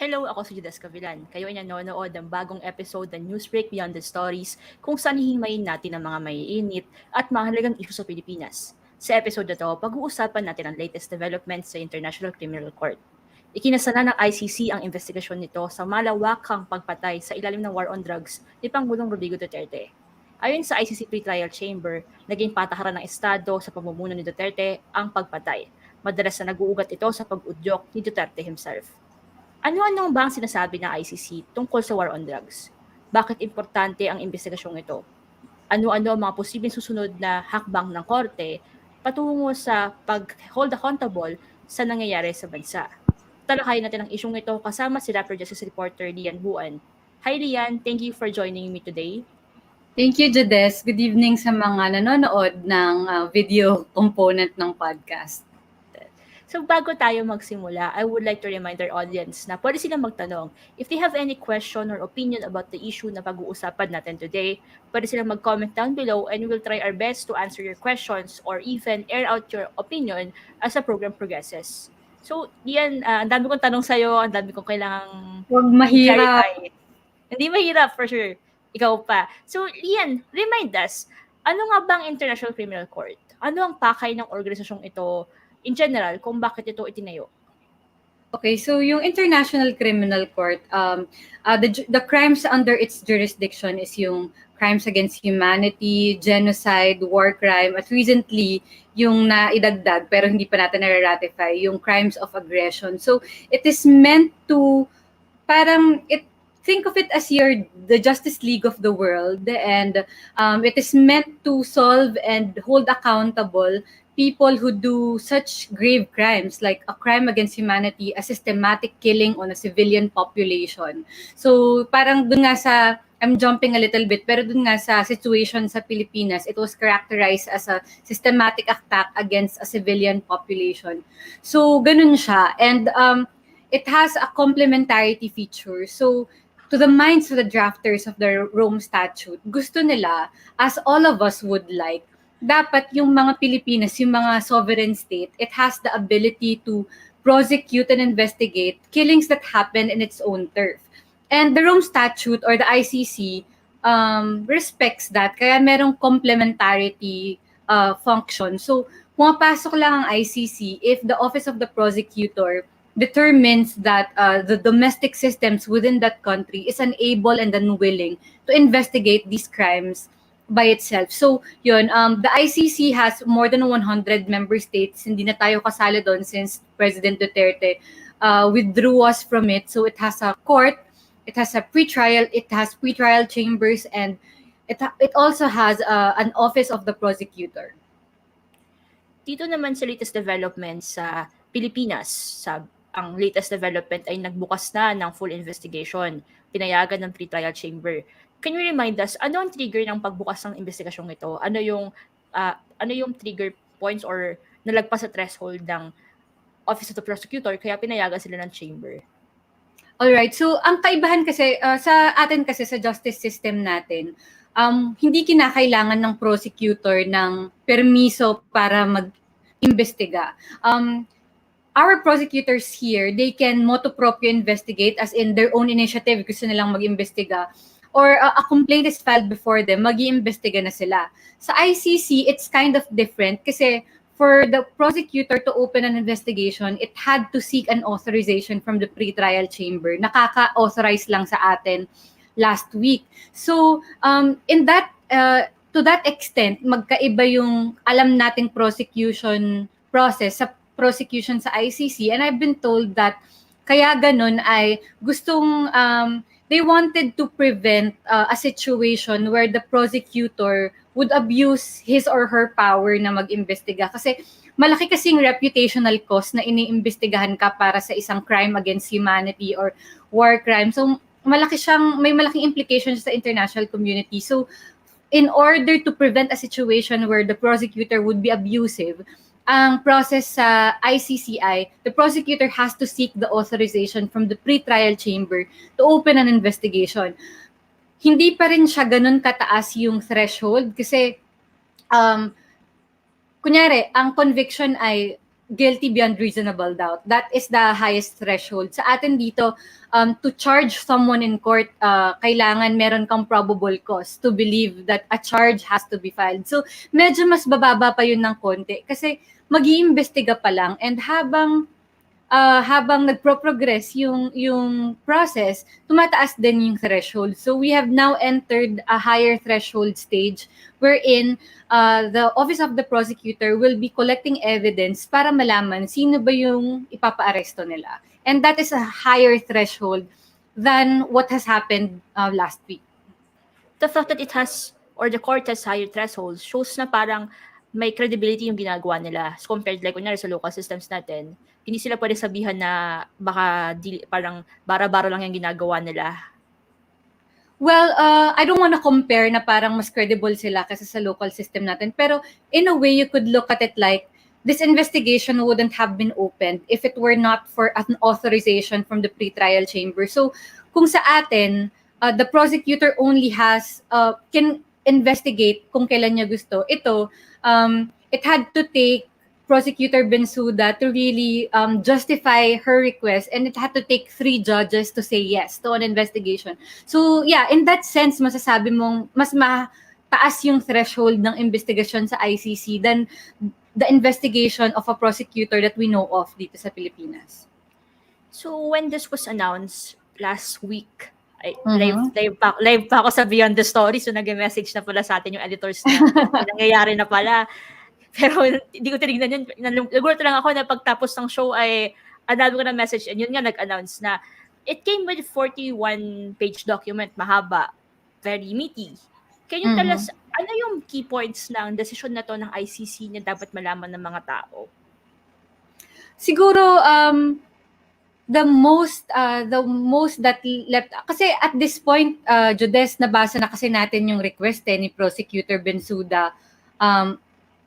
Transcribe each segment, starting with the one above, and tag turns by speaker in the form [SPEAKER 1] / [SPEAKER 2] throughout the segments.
[SPEAKER 1] Hello, ako si Judas Cavillan. Kayo ay nanonood ng bagong episode ng Newsbreak Beyond the Stories kung saan hihimayin natin ang mga maiinit at mahalagang isyu sa Pilipinas. Sa episode na to, pag-uusapan natin ang latest developments sa International Criminal Court. Ikinasala ng ICC ang investigasyon nito sa malawakang pagpatay sa ilalim ng war on drugs ni Pangulong Rodrigo Duterte. Ayon sa ICC Pre-Trial Chamber, naging patakaran ng Estado sa pamumuno ni Duterte ang pagpatay. Madalas na nag-uugat ito sa pag-udyok ni Duterte himself. Ano-ano ba ang sinasabi ng ICC tungkol sa war on drugs? Bakit importante ang investigasyong ito? Ano-ano ang mga posibleng susunod na hakbang ng korte patungo sa pag-hold accountable sa nangyayari sa bansa? Talakayin natin ang isyong ito kasama si Rapper Justice Reporter Lian Buan. Hi Lian, thank you for joining me today.
[SPEAKER 2] Thank you, Judes. Good evening sa mga nanonood ng video component ng podcast.
[SPEAKER 1] So bago tayo magsimula, I would like to remind our audience na pwede silang magtanong. If they have any question or opinion about the issue na pag-uusapan natin today, pwede silang mag-comment down below and we will try our best to answer your questions or even air out your opinion as the program progresses. So, Lian, ang dami kong tanong sa'yo, ang dami kong kailangang
[SPEAKER 2] Huwag mahirap.
[SPEAKER 1] i-clarify. Hindi mahirap, for sure. Ikaw pa. So, Lian, remind us, ano nga ba ang International Criminal Court? Ano ang pakay ng organisasyong ito in general kung bakit ito itinayo?
[SPEAKER 2] Okay, so yung International Criminal Court, the crimes under its jurisdiction is yung crimes against humanity, genocide, war crime, at recently yung naidagdag pero hindi pa natin na-ratify, yung crimes of aggression. So it is meant to, think of it as the Justice League of the world, and it is meant to solve and hold accountable people who do such grave crimes like a crime against humanity, a systematic killing on a civilian population. So parang dun nga sa, I'm jumping a little bit, pero dun nga sa situation sa Pilipinas, it was characterized as a systematic attack against a civilian population. So ganun siya. And it has a complementarity feature. So to the minds of the drafters of the Rome Statute, gusto nila, as all of us would like, dapat yung mga Pilipinas, yung mga sovereign state, it has the ability to prosecute and investigate killings that happen in its own turf. And the Rome Statute or the ICC respects that, kaya merong complementarity function. So, pumapasok lang ang ICC if the Office of the Prosecutor determines that the domestic systems within that country is unable and unwilling to investigate these crimes by itself. So, yun, the ICC has more than 100 member states. Hindi na tayo kasali doon since President Duterte withdrew us from it. So, it has a court, it has a pretrial, it has pretrial chambers, and it also has an office of the prosecutor.
[SPEAKER 1] Dito naman sa latest developments sa Pilipinas, ang latest development ay nagbukas na ng full investigation, pinayagan ng pretrial chamber. Can you remind us, ano ang trigger ng pagbukas ng investigasyong ito? Ano yung trigger points or nalagpas sa threshold ng Office of the Prosecutor kaya pinayagan sila ng chamber?
[SPEAKER 2] Alright, so ang kaibahan kasi sa atin kasi sa justice system natin, hindi kinakailangan ng prosecutor ng permiso para mag-imbestiga. Our prosecutors here, they can motu proprio investigate, as in their own initiative, gusto nilang mag-imbestiga, or a complaint is filed before them, mag-iimbestiga na sila. Sa ICC, it's kind of different kasi for the prosecutor to open an investigation, it had to seek an authorization from the pretrial chamber. Nakaka-authorize lang sa atin last week. So, to that extent, magkaiba yung alam nating prosecution process sa prosecution sa ICC. And I've been told that kaya ganun ay gustong they wanted to prevent a situation where the prosecutor would abuse his or her power na mag-imbestiga. Kasi malaki kasing reputational cost na iniimbestigahan ka para sa isang crime against humanity or war crime. So may malaking implications sa international community. So in order to prevent a situation where the prosecutor would be abusive, ang process sa ICCI, the prosecutor has to seek the authorization from the pretrial chamber to open an investigation. Hindi pa rin siya ganun kataas yung threshold kasi kunyari, ang conviction ay guilty beyond reasonable doubt. That is the highest threshold. Sa atin dito, to charge someone in court, kailangan meron kang probable cause to believe that a charge has to be filed. So, medyo mas bababa pa yun ng konti kasi mag-iimbestiga pa lang, and habang nagpro-progress yung process, tumataas din yung threshold. So we have now entered a higher threshold stage wherein the Office of the Prosecutor will be collecting evidence para malaman sino ba yung ipapa-aresto nila. And that is a higher threshold than what has happened last week.
[SPEAKER 1] The fact that it has, or the court has higher thresholds, shows na parang may credibility yung ginagawa nila. So compared like kunyari sa local systems natin, hindi sila pwede sabihan na baka parang bara-bara lang yung ginagawa nila.
[SPEAKER 2] Well, I don't want to compare na parang mas credible sila kasi sa local system natin. Pero in a way, you could look at it like this investigation wouldn't have been opened if it were not for an authorization from the pretrial chamber. So kung sa atin, the prosecutor only can investigate kung kailan niya gusto. Ito, it had to take Prosecutor Bensouda to really justify her request, and it had to take 3 judges to say yes to an investigation. So yeah, in that sense, masasabi mong mas mataas yung threshold ng investigasyon sa ICC than the investigation of a prosecutor that we know of dito sa Pilipinas.
[SPEAKER 1] So when this was announced last week, live pa ako sa Beyond the Story, so nag-message na pala sa atin yung editors na nangyayari na pala. Pero hindi ko tinignan yun. Nagulat lang ako na pagtapos ng show ay analo ko na message, and yun nga nag-announce na it came with 41-page document, mahaba, very meaty. Can you tell us, ano yung key points ng desisyon na to ng ICC na dapat malaman ng mga tao?
[SPEAKER 2] Siguro, the most that left, kasi at this point, Jodes, nabasa na kasi natin yung request ni Prosecutor Bensouda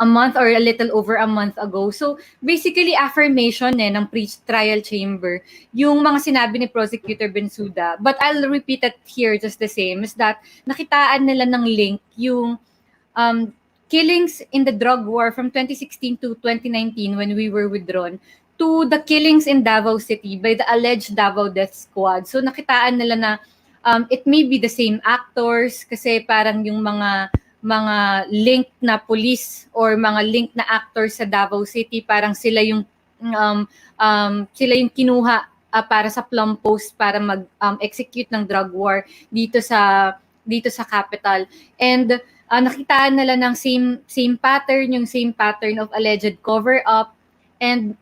[SPEAKER 2] a month or a little over a month ago. So basically affirmation ng pre-trial chamber yung mga sinabi ni Prosecutor Bensouda. But I'll repeat it here just the same, is that nakitaan nila ng link yung killings in the drug war from 2016 to 2019 when we were withdrawn to the killings in Davao City by the alleged Davao Death Squad. So nakitaan nila na it may be the same actors kasi parang yung mga link na police or mga link na actors sa Davao City, parang sila yung kinuha para sa plum post para mag-execute ng drug war dito sa capital. And nakitaan nila ng same pattern of alleged cover up, and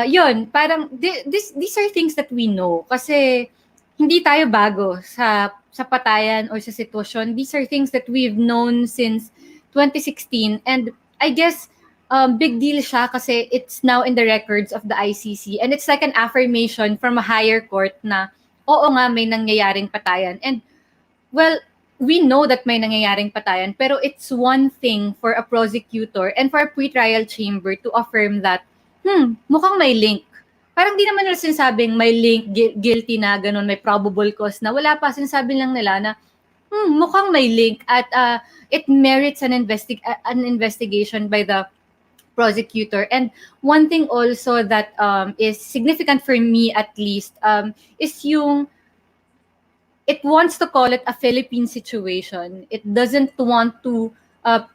[SPEAKER 2] yun, parang these are things that we know kasi hindi tayo bago sa patayan or sa sitwasyon. These are things that we've known since 2016, and I guess big deal siya kasi it's now in the records of the ICC, and it's like an affirmation from a higher court na oo nga may nangyayaring patayan. And well, we know that may nangyayaring patayan, pero it's one thing for a prosecutor and for a pretrial chamber to affirm that mukhang may link. Parang di naman nila sinasabing may link, guilty na, ganun, may probable cause na. Wala pa, sinasabi lang nila na mukhang may link at it merits an investigation by the prosecutor. And one thing also that is significant for me at least is yung it wants to call it a Philippine situation. It doesn't want to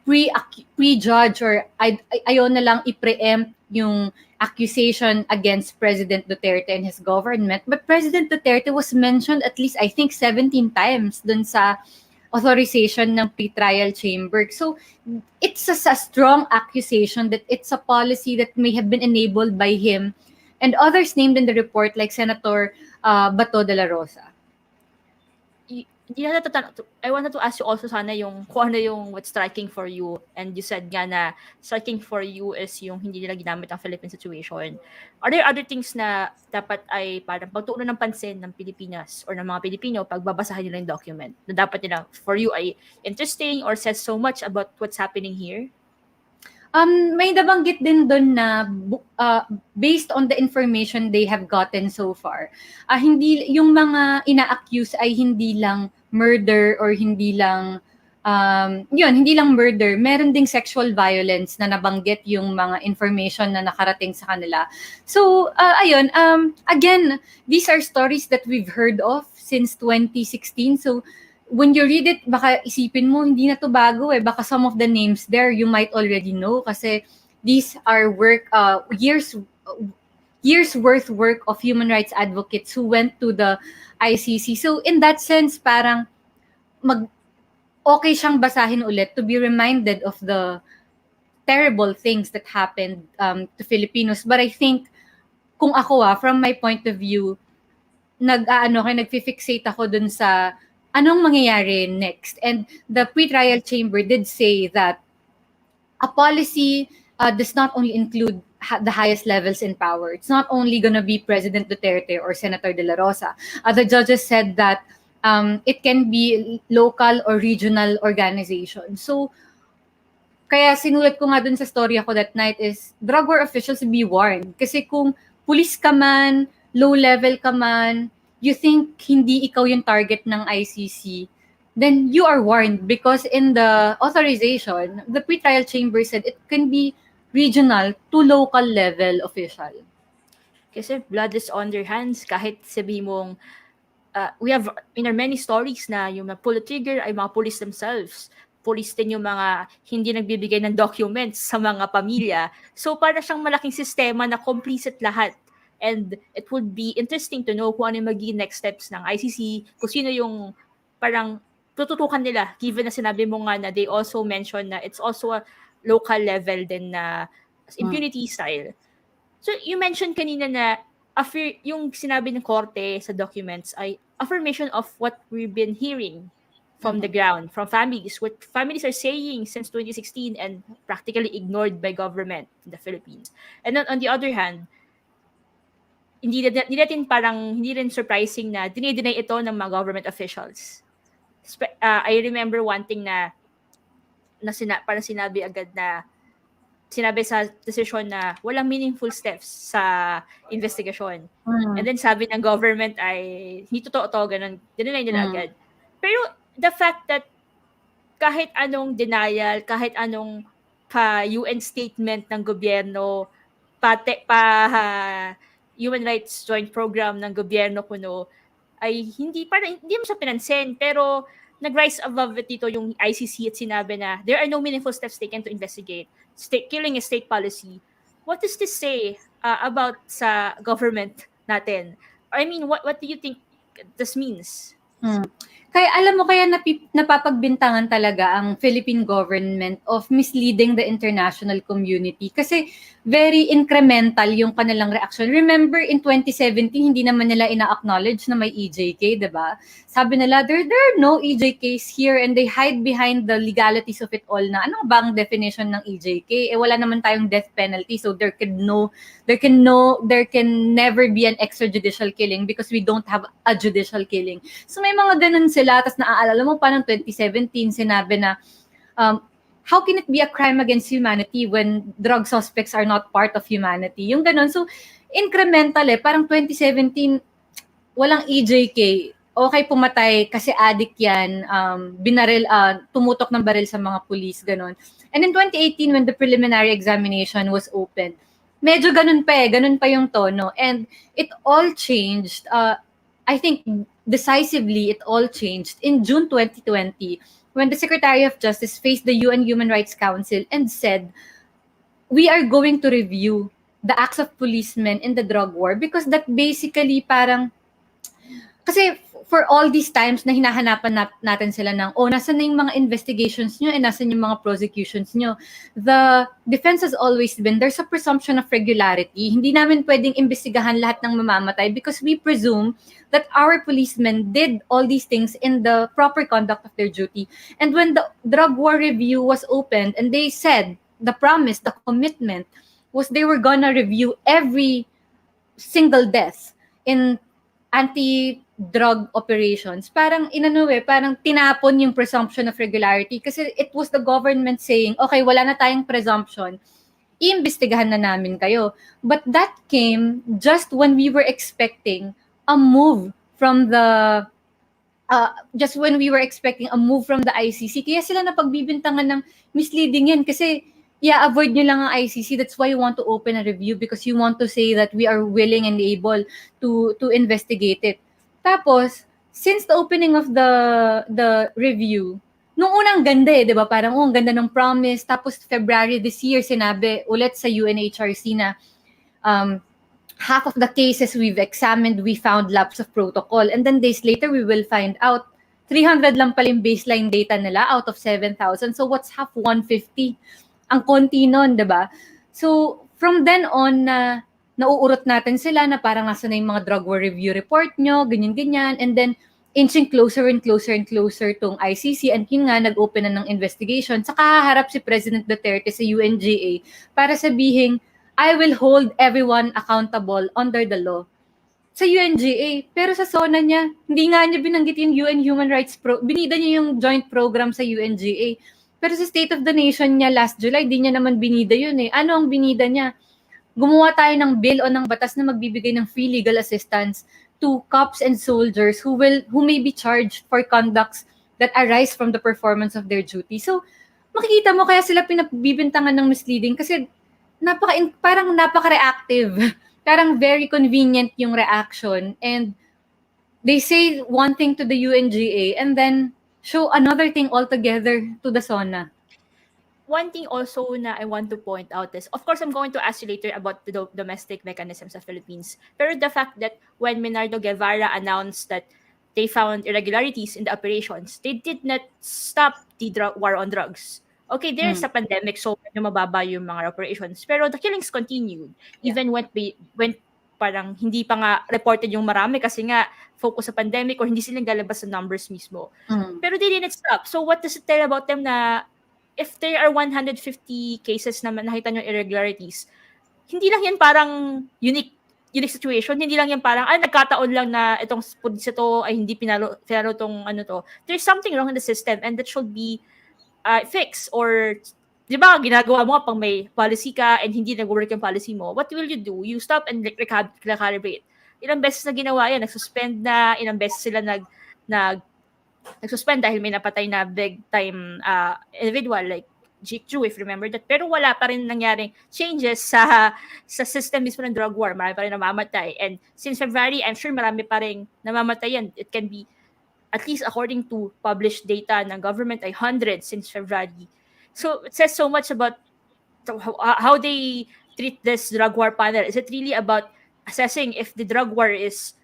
[SPEAKER 2] prejudge or ayaw na lang i-preempt yung accusation against President Duterte and his government. But President Duterte was mentioned at least, I think, 17 times dun sa authorization ng pretrial chamber. So it's a strong accusation that it's a policy that may have been enabled by him and others named in the report like Senator Bato de la Rosa.
[SPEAKER 1] I wanted to ask you also sana yung kung ano yung what's striking for you, and you said nga na striking for you is yung hindi nila ginamit ang Philippine situation. Are there other things na dapat ay parang pagtuunan ng pansin ng Pilipinas or ng mga Pilipino pag babasahin nila yung document na dapat nila for you ay interesting or says so much about what's happening here?
[SPEAKER 2] May nabanggit din doon na based on the information they have gotten so far, hindi yung mga ina-accuse ay hindi lang murder or hindi lang yun, hindi lang murder, meron ding sexual violence na nabanggit yung mga information na nakarating sa kanila. So, ayun, again, these are stories that we've heard of since 2016. So, when you read it, baka isipin mo, hindi na to bago eh. Baka some of the names there, you might already know kasi these are years worth work of human rights advocates who went to the ICC. So in that sense, parang okay siyang basahin ulit to be reminded of the terrible things that happened to Filipinos. But I think, kung ako from my point of view, nagfi-fixate ako dun sa anong mangyayari next. And the pre-trial chamber did say that a policy does not only include the highest levels in power. It's not only going to be President Duterte or Senator De La Rosa. The judges said that it can be local or regional organizations. So, kaya sinulat ko nga dun sa story ako that night is, drug war officials be warned. Kasi kung police ka man, low level ka man, you think hindi ikaw yung target ng ICC, then you are warned because in the authorization, the pre-trial chamber said it can be regional to local level official.
[SPEAKER 1] Kasi blood is on their hands. Kahit sabihin mong, we have in our many stories na yung pull trigger ay mga police themselves. Police din yung mga hindi nagbibigay ng documents sa mga pamilya. So para siyang malaking sistema na complicit lahat. And it would be interesting to know kung ano yung magiging next steps ng ICC, kung sino yung parang tututukan nila, given na sinabi mo nga na they also mentioned na it's also a local level din na impunity style. So you mentioned kanina na yung sinabi ng korte sa documents ay affirmation of what we've been hearing from the ground, from families, what families are saying since 2016 and practically ignored by government in the Philippines. And then on the other hand, hindi rin surprising na dinideny ito ng mga government officials. I remember one thing na parang sinabi sa decision na walang meaningful steps sa investigasyon. And then sabi ng government ay hindi totoo to, ganun. Dinenay nila agad. Pero the fact that kahit anong denial, kahit anong UN statement ng gobyerno, human rights joint program ng gobyerno kuno ay hindi mo siya pinansin, pero nag-rise above it dito yung ICC at sinabi na there are no meaningful steps taken to investigate. Killing is state policy. What does this say about sa government natin? I mean, what do you think this means?
[SPEAKER 2] Kaya alam mo, kaya napapagbintangan talaga ang Philippine government of misleading the international community kasi very incremental yung kanilang reaction. Remember, in 2017, hindi naman nila ina-acknowledge na may EJK, diba? Sabi nila, there are no EJKs here and they hide behind the legalities of it all na ano bang definition ng EJK? Wala naman tayong death penalty, so there can never be an extrajudicial killing because we don't have a judicial killing. So may mga ganun sila, tapos naaalala mo pa ng 2017, sinabi na, how can it be a crime against humanity when drug suspects are not part of humanity? Yung ganun. So, incremental parang 2017, walang EJK. Okay, pumatay kasi addict yan, tumutok ng baril sa mga police, ganun. And in 2018, when the preliminary examination was opened, medyo ganun pa yung tono. And it all changed. I think decisively, it all changed in June 2020 when the Secretary of Justice faced the UN Human Rights Council and said, we are going to review the acts of policemen in the drug war because that basically parang, kasi for all these times na hinahanapan natin sila ng, nasan na yung mga investigations nyo and nasan yung mga prosecutions nyo. The defense has always been, there's a presumption of regularity. Hindi namin pwedeng imbestigahan lahat ng mamamatay because we presume that our policemen did all these things in the proper conduct of their duty. And when the drug war review was opened and they said, the promise, the commitment was they were gonna review every single death in anti-drug operations, parang parang tinapon yung presumption of regularity kasi it was the government saying, okay, wala na tayong presumption, iimbestigahan na namin kayo. But that came just when we were expecting a move from the just when we were expecting a move from the ICC, kaya sila napagbibintangan ng misleading yan kasi avoid nyo lang ang ICC. That's why you want to open a review because you want to say that we are willing and able to investigate it. Tapos, since the opening of the review, nung unang ganda 'di ba? Parang ang ganda ng promise. Tapos February this year sinabi ulit sa UNHRC na half of the cases we've examined, we found lapse of protocol. And then days later, we will find out 300 lang pala yung baseline data nila out of 7,000. So what's half 150? Ang konti nun, di ba? So from then on, nauurot natin sila na parang nasa na yung mga drug war review report nyo, ganyan-ganyan. And then inching closer and closer and closer tong ICC. And yun nga, nag-open na ng investigation. Saka haharap si President Duterte sa UNGA para sabihin, I will hold everyone accountable under the law. Sa UNGA, pero sa SONA niya, hindi nga niya binanggit yung UN Human Rights binida niya yung joint program sa UNGA. Pero sa State of the Nation niya last July, di niya naman binida yun eh. Ano ang binida niya? Gumawa tayo ng bill o ng batas na magbibigay ng free legal assistance to cops and soldiers who may be charged for conducts that arise from the performance of their duty. So, makikita mo kaya sila pinabibintangan ng misleading kasi parang napaka-reactive. Parang very convenient yung reaction. And they say one thing to the UNGA and then show another thing altogether to the SONA.
[SPEAKER 1] One thing also na I want to point out is, of course, I'm going to ask you later about the domestic mechanisms of Philippines. Pero the fact that when Menardo Guevara announced that they found irregularities in the operations, they did not stop the war on drugs. Okay, there's a pandemic, so medyo mababa yung mga operations. Pero the killings continued. Even when parang hindi pa nga reported yung marami kasi nga focus sa pandemic or hindi sila galabas sa numbers mismo. Pero they didn't stop. So what does it tell about them na if there are 150 cases na nakita nyo irregularities, hindi lang yan parang unique situation. Hindi lang yan parang, nagkataon lang na itong pulis ito ay hindi pinalo tong ano to. There's something wrong in the system and that should be fixed. Or, di ba, ginagawa mo pang may policy ka and hindi nag-work yung policy mo, what will you do? You stop and recalibrate. Ilang beses na ginawa yan, nag-suspend na, ilang beses sila nag-suspend dahil may napatay na big time individual like Jake Chu, if you remember that. Pero wala pa rin nangyaring changes sa system mismo ng drug war. Marami pa rin namamatay. And since February, I'm sure marami pa rin namamatay yan. It can be, at least according to published data ng government, ay 100 since February. So it says so much about how they treat this drug war panel. Is it really about assessing if the drug war is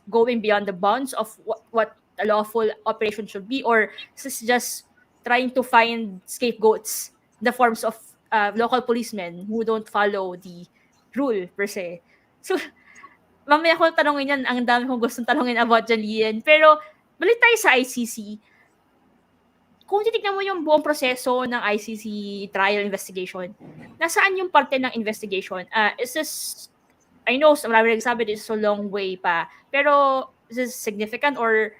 [SPEAKER 1] going beyond the bounds of what a lawful operation should be, or is this just trying to find scapegoats in the forms of local policemen who don't follow the rule per se? So, mamaya ko tanongin yan. Ang dami kong gustong tanongin about Jalian. Pero, balik tayo sa ICC. Kung titignan mo yung buong proseso ng ICC trial investigation, nasaan yung parte ng investigation? Is this, I know, marami nagsabi this is a long way pa, pero is this significant or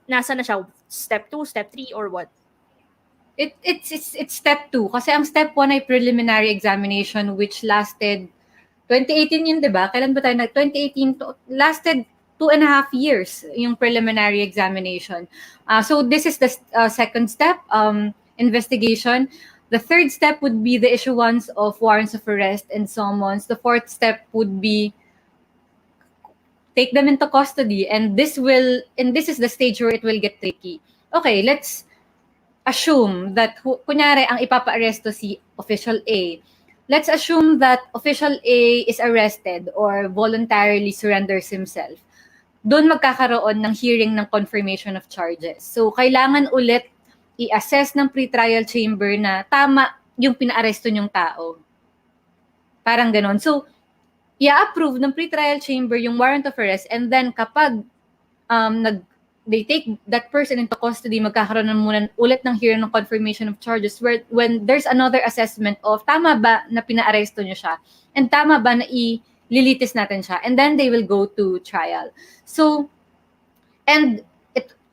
[SPEAKER 1] nasa na siya? Step 2, step 3, or what?
[SPEAKER 2] It's step 2. Kasi ang step 1 ay preliminary examination which lasted 2018 yun, di ba? Kailan ba tayo 2018 lasted 2.5 years yung preliminary examination. So this is the second step, investigation. The third step would be the issuance of warrants of arrest and summons. The fourth step would be take them into custody, and this is the stage where it will get tricky. Okay, let's assume that kunyari ang ipapa-aresto si official A. Let's assume that official A is arrested or voluntarily surrenders himself. Doon magkakaroon ng hearing ng confirmation of charges. So kailangan ulit i-assess ng pretrial chamber na tama yung pina-aresto niyong tao. Parang ganon. So i-approve ng pretrial chamber yung warrant of arrest, and then kapag they take that person into custody, magkakaroon na muna ulit ng hearing ng confirmation of charges when there's another assessment of tama ba na pina-aresto nyo siya and tama ba na ililitis natin siya, and then they will go to trial. So, and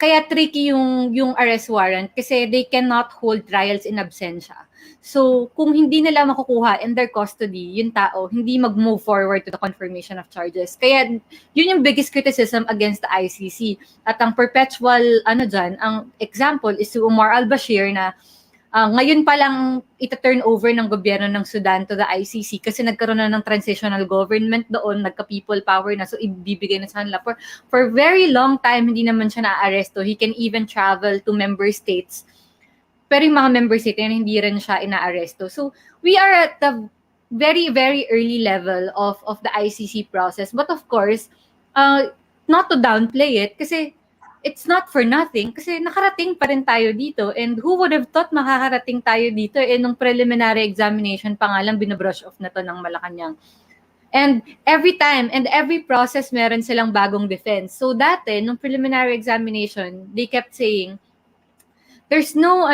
[SPEAKER 2] kaya tricky yung arrest warrant kasi they cannot hold trials in absentia. So, kung hindi nila makukuha in their custody, yung tao, hindi mag-move forward to the confirmation of charges. Kaya, yun yung biggest criticism against the ICC. At ang perpetual, ang example is si Umar al-Bashir na ngayon pa lang ita-turn over ng gobyerno ng Sudan to the ICC kasi nagkaroon na ng transitional government doon, nagka-people power na, so ibibigay na sa kanila. For very long time, hindi naman siya na-aresto. He can even travel to member states. Pero yung mga member states, hindi rin siya ina-aresto. So, we are at the very, very early level of the ICC process. But of course, not to downplay it, kasi it's not for nothing kasi nakarating pa rin tayo dito, and who would have thought makakarating tayo dito nung preliminary examination pa nga lang binabrush off na to ng Malacanang. And every time and every process meron silang bagong defense. So dati nung preliminary examination, they kept saying there's no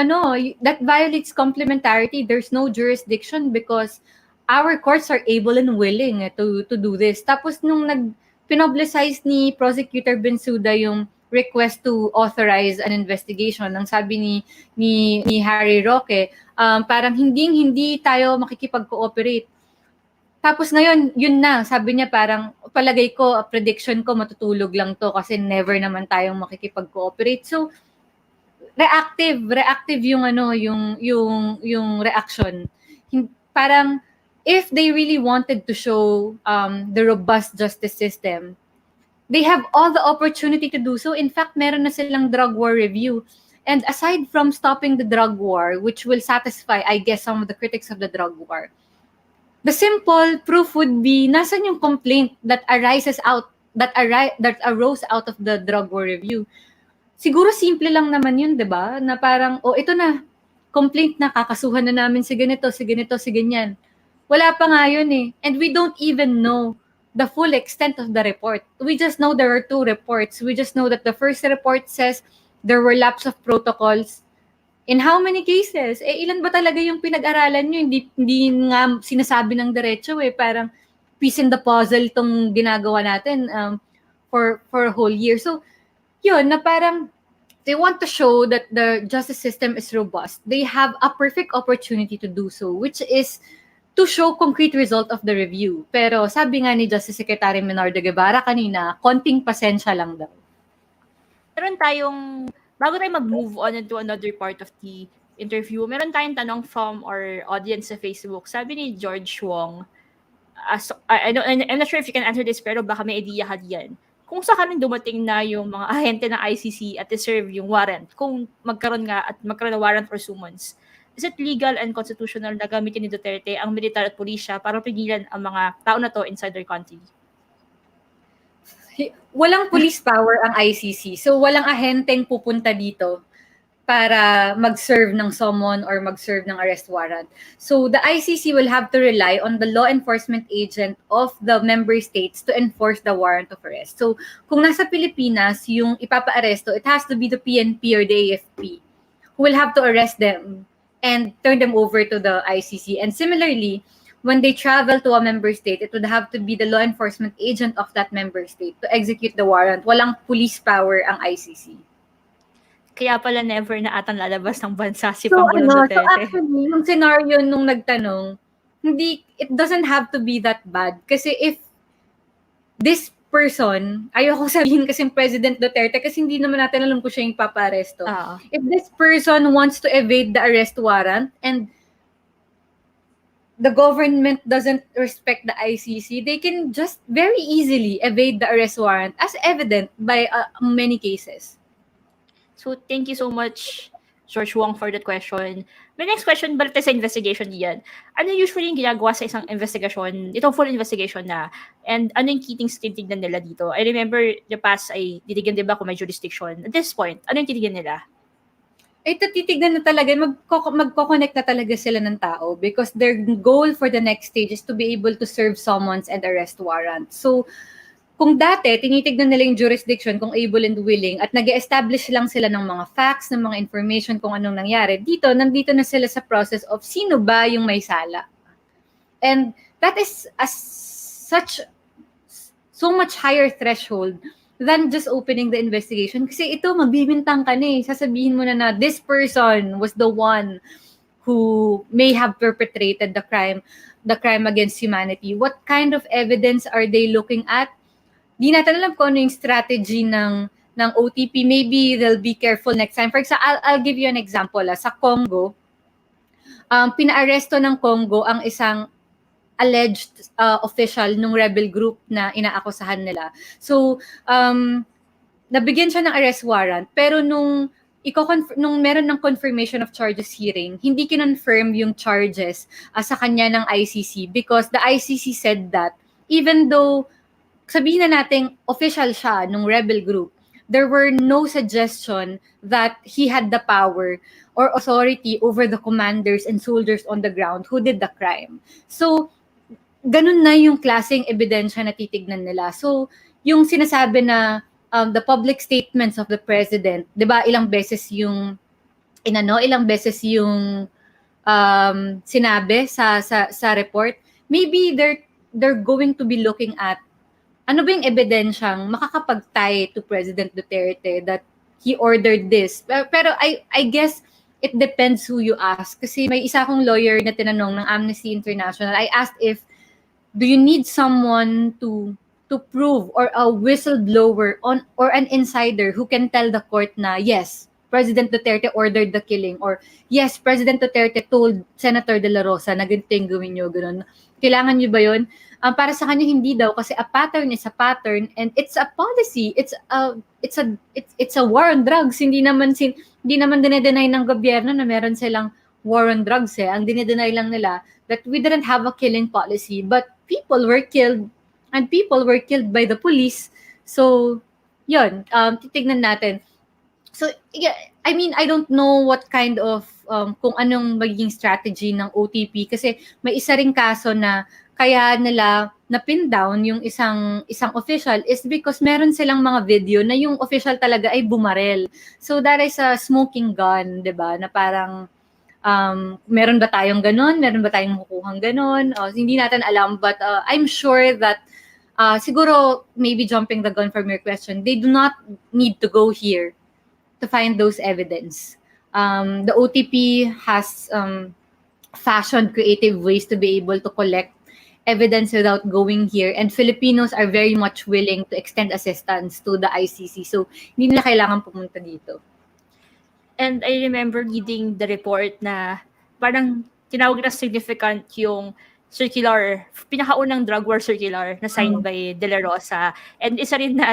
[SPEAKER 2] that violates complementarity, there's no jurisdiction because our courts are able and willing to do this. Tapos nung pinoblicize ni Prosecutor Bensuda yung request to authorize an investigation, ang sabi ni Harry Roque, parang hindi tayo makikipag-cooperate. Tapos ngayon, yun na, sabi niya parang palagay ko, prediction ko matutulog lang to kasi never naman tayong makikipag-cooperate. So reactive yung reaction. Parang if they really wanted to show the robust justice system, they have all the opportunity to do so. In fact, meron na silang drug war review. And aside from stopping the drug war, which will satisfy, I guess, some of the critics of the drug war, the simple proof would be, nasan yung complaint that arose out of the drug war review? Siguro simple lang naman yun, di ba? Na parang, ito na, complaint na, kakasuhan na namin si ganito, si ganyan. Wala pa nga yun eh. And we don't even know the full extent of the report. We just know there are two reports. We just know that the first report says there were lapse of protocols. In how many cases? Ilan ba talaga yung pinag-aralan nyo? Hindi nga sinasabi ng diretso eh. Parang piece in the puzzle itong ginagawa natin for a whole year. So, yun, na parang they want to show that the justice system is robust. They have a perfect opportunity to do so, which is to show concrete result of the review. Pero sabi nga ni Justice Secretary Menardo Guevara kanina, konting pasensya lang daw.
[SPEAKER 1] Meron tayong, bago tayo mag-move on into another part of the interview, meron tayong tanong from our audience sa Facebook. Sabi ni George Wong, I'm not sure if you can answer this, pero baka may idea ka diyan. Kung sakaling dumating na yung mga ahente ng ICC at deserve yung warrant, kung magkaroon ng warrant or summons, is it legal and constitutional na gamitin ni Duterte ang militar at pulisya para pigilan ang mga tao na to inside their country?
[SPEAKER 2] Walang police power ang ICC. So walang ahenteng pupunta dito para mag-serve ng summon or mag-serve ng arrest warrant. So the ICC will have to rely on the law enforcement agent of the member states to enforce the warrant of arrest. So kung nasa Pilipinas yung ipapa-aresto, it has to be the PNP or the AFP who will have to arrest them and turn them over to the ICC. And similarly, when they travel to a member state, it would have to be the law enforcement agent of that member state to execute the warrant. Walang police power ang ICC.
[SPEAKER 1] Kaya pala never na atang lalabas ng bansa si Pangulong Duterte.
[SPEAKER 2] So actually, yung scenario nung nagtanong, it doesn't have to be that bad. Kasi if this person, ayoko sabihin kasi President Duterte kasi hindi naman natin alam kung siya yung papa-aresto. If this person wants to evade the arrest warrant and the government doesn't respect the ICC, they can just very easily evade the arrest warrant as evident by many cases.
[SPEAKER 1] So, thank you so much, George Wong, for that question. My next question, balik tayo sa investigation diyan. Ano usually yung ginagawa sa isang investigation, itong full investigation na, and ano yung titignan nila dito? I remember the past ay titignan, di ba, kung may jurisdiction. At this point, ano yung titignan nila?
[SPEAKER 2] Ito titignan na talaga, magko-connect na talaga sila ng tao because their goal for the next stage is to be able to serve summons and arrest warrants. So, kung dati, tinitignan nila yung jurisdiction kung able and willing at nag-establish lang sila ng mga facts, ng mga information kung anong nangyari. Nandito na sila sa process of sino ba yung may sala. And that is so much higher threshold than just opening the investigation. Kasi ito, magbibintang ka na eh. Sasabihin mo na this person was the one who may have perpetrated the crime against humanity. What kind of evidence are they looking at? Di natin alam kung ano yung strategy ng OTP. Maybe they'll be careful next time. For example, I'll give you an example. Sa Congo, pinaaresto ng Congo ang isang alleged official ng rebel group na inaakusahan nila. So, nabigyan siya ng arrest warrant, pero nung meron ng confirmation of charges hearing, hindi kinonfirm yung charges sa kanya ng ICC because the ICC said that even though sabihin na nating official siya nung rebel group, there were no suggestion that he had the power or authority over the commanders and soldiers on the ground who did the crime. So, ganun na yung klaseng ebidensya na titignan nila. So, yung sinasabi na the public statements of the president, 'di ba, ilang beses yung sinabi sa report, maybe they're going to be looking at ano ba yung ebidensyang makakapag-tie to President Duterte that he ordered this. Pero I guess it depends who you ask. Kasi may isa akong lawyer na tinanong ng Amnesty International. I asked if, do you need someone to prove, or a whistleblower or an insider who can tell the court na, yes, President Duterte ordered the killing, or yes, President Duterte told Senator De La Rosa na ganito yung gawin nyo, ganun. Kailangan nyo ba yun? Para sa kanya hindi daw, kasi a pattern is a pattern and it's a policy. It's a war on drugs. Hindi naman dinedeny ng gobyerno na meron silang war on drugs eh. Ang dinedeny lang nila that we didn't have a killing policy, but people were killed and people were killed by the police. So, yun, titignan natin. So, yeah, I mean, I don't know what kind of, kung anong magiging strategy ng OTP kasi may isa ring kaso na kaya nila na-pin down yung isang official is because meron silang mga video na yung official talaga ay bumarel. So, that is a smoking gun, di ba? Na parang, meron ba tayong ganon? Meron ba tayong makukuhang ganon? Hindi natin alam, but I'm sure that siguro, maybe jumping the gun from your question, they do not need to go here to find those evidence. The OTP has fashioned creative ways to be able to collect evidence without going here, and Filipinos are very much willing to extend assistance to the ICC. So, hindi nila kailangan pumunta dito.
[SPEAKER 1] And I remember reading the report na parang tinawag na significant yung circular, pinakaunang drug war circular na signed by De La Rosa. And isa rin na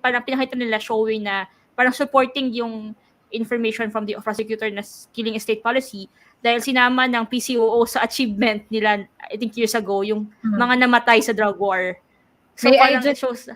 [SPEAKER 1] parang pinakita nila showing na parang supporting yung information from the prosecutor na killing state policy dahil sinama ng PCOO sa achievement nila, I think years ago, yung mga namatay sa drug war. So parang it shows,